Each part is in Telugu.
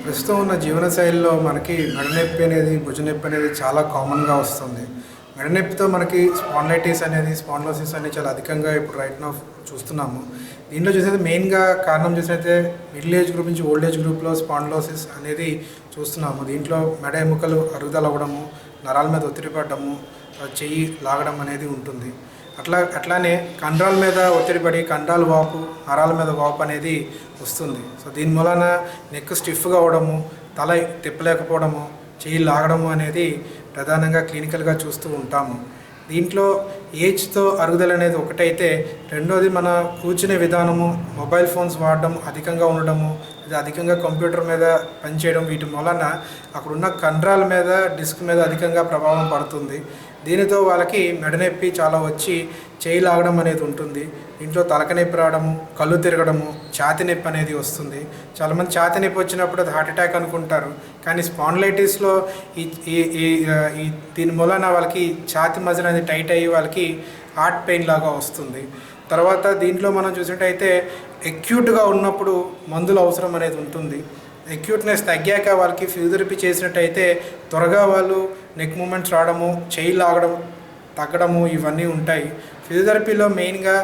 ప్రస్తుతం ఉన్న జీవనశైలిలో మనకి మెడనొప్పి అనేది భుజ నొప్పి అనేది చాలా కామన్గా వస్తుంది. మెడనొప్పితో మనకి స్పాండిలైటిస్ అనేది స్పాండిలోసిస్ అనేది చాలా అధికంగా ఇప్పుడు రైట్ నౌ చూస్తున్నాము. దీంట్లో చూసేది మెయిన్గా కారణం చూసినైతే మిడిల్ ఏజ్ గ్రూప్ నుంచి ఓల్డ్ ఏజ్ గ్రూప్లో స్పాండిలోసిస్ అనేది చూస్తున్నాము. దీంట్లో మెడ ఎముకలు అరుగుదల అవ్వడము, నరాల మీద ఒత్తిడి పడడము, చెయ్యి లాగడం అనేది ఉంటుంది. అట్లానే కండరాల మీద ఒత్తిడి పడి కండరాల వాపు, నరాల మీద వాపు అనేది వస్తుంది. సో దీని మూలన నెక్ స్టిఫ్గా అవ్వడము, తల తిప్పలేకపోవడము, చెయ్యి లాగడము అనేది ప్రధానంగా క్లినికల్గా చూస్తూ ఉంటాము. దీంట్లో ఏజ్తో అరుగుదల అనేది ఒకటైతే, రెండోది మన కూర్చునే విధానము, మొబైల్ ఫోన్స్ వాడడం అధికంగా ఉండడము, ఇది అధికంగా కంప్యూటర్ మీద పనిచేయడం, వీటి మూలన అక్కడున్న కండరాల మీద డిస్క్ మీద అధికంగా ప్రభావం పడుతుంది. దీనితో వాళ్ళకి మెడనొప్పి చాలా వచ్చి చేయి లాగడం అనేది ఉంటుంది. ఇంట్లో తలకనొప్పి రావడము, కళ్ళు తిరగడము, ఛాతీ నొప్పి అనేది వస్తుంది. చాలామంది ఛాతీ నొప్పి వచ్చినప్పుడు అది హార్ట్ అటాక్ అనుకుంటారు. కానీ స్పాండిలైటిస్లో ఈ దీని మూలన వాళ్ళకి ఛాతీ మజిల్ అనేది టైట్ అయ్యి వాళ్ళకి హార్ట్ పెయిన్ లాగా వస్తుంది. తర్వాత దీంట్లో మనం చూసినట్టయితే అక్యూట్గా ఉన్నప్పుడు మందుల అవసరం అనేది ఉంటుంది. అక్యూట్నెస్ తగ్గాక వాళ్ళకి ఫిజియోథెరపీ చేసినట్టయితే త్వరగా వాళ్ళు నెక్ మూమెంట్స్ రావడము, చేయి లాగడం తగ్గడము ఇవన్నీ ఉంటాయి. ఫిజియోథెరపీలో మెయిన్గా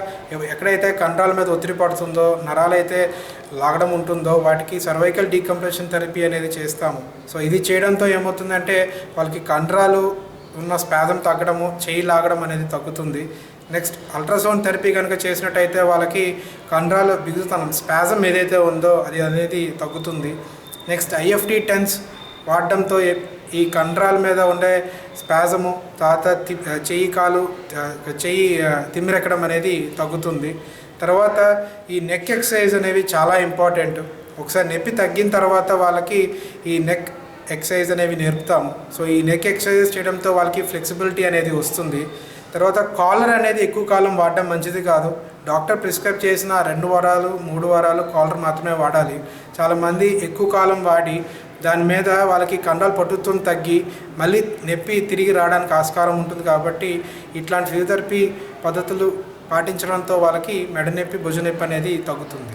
ఎక్కడైతే కండరాల మీద ఒత్తిడి పడుతుందో, నరాలైతే లాగడం ఉంటుందో వాటికి సర్వైకల్ డీకంప్రెషన్ థెరపీ అనేది చేస్తాము. సో ఇది చేయడంతో ఏమవుతుందంటే వాళ్ళకి కండరాలు ఉన్న స్పాజం తగ్గడము, చేయి లాగడం అనేది తగ్గుతుంది. నెక్స్ట్ అల్ట్రాసౌండ్ థెరపీ కనుక చేసినట్టయితే వాళ్ళకి కండరాలు బిగుతుతనం స్పాజం ఏదైతే ఉందో అది అనేది తగ్గుతుంది. నెక్స్ట్ ఐఎఫ్టీ టెన్స్ వాడడంతో ఈ కండరాల మీద ఉండే స్పాజము, తర్వాత చెయ్యి తిమ్మిరెక్కడం అనేది తగ్గుతుంది. తర్వాత ఈ నెక్ ఎక్సర్సైజ్ అనేవి చాలా ఇంపార్టెంట్. ఒకసారి నొప్పి తగ్గిన తర్వాత వాళ్ళకి ఈ నెక్ ఎక్సర్సైజ్ అనేవి నేర్పుతాము. సో ఈ నెక్ ఎక్సర్సైజ్ చేయడంతో వాళ్ళకి ఫ్లెక్సిబిలిటీ అనేది వస్తుంది. తర్వాత కాలర్ అనేది ఎక్కువ కాలం వాడడం మంచిది కాదు. డాక్టర్ ప్రిస్క్రైబ్ చేసిన 2 వారాలు 3 వారాలు కాలర్ మాత్రమే వాడాలి. చాలామంది ఎక్కువ కాలం వాడి దాని మీద వాళ్ళకి కండరాల పట్టుత్వం తగ్గి మళ్ళీ నొప్పి తిరిగి రావడానికి ఆస్కారం ఉంటుంది. కాబట్టి ఇట్లాంటి ఫిజియోథెరపీ పద్ధతులు పాటించడంతో వాళ్ళకి మెడ నొప్పి, భుజ నొప్పి అనేది తగ్గుతుంది.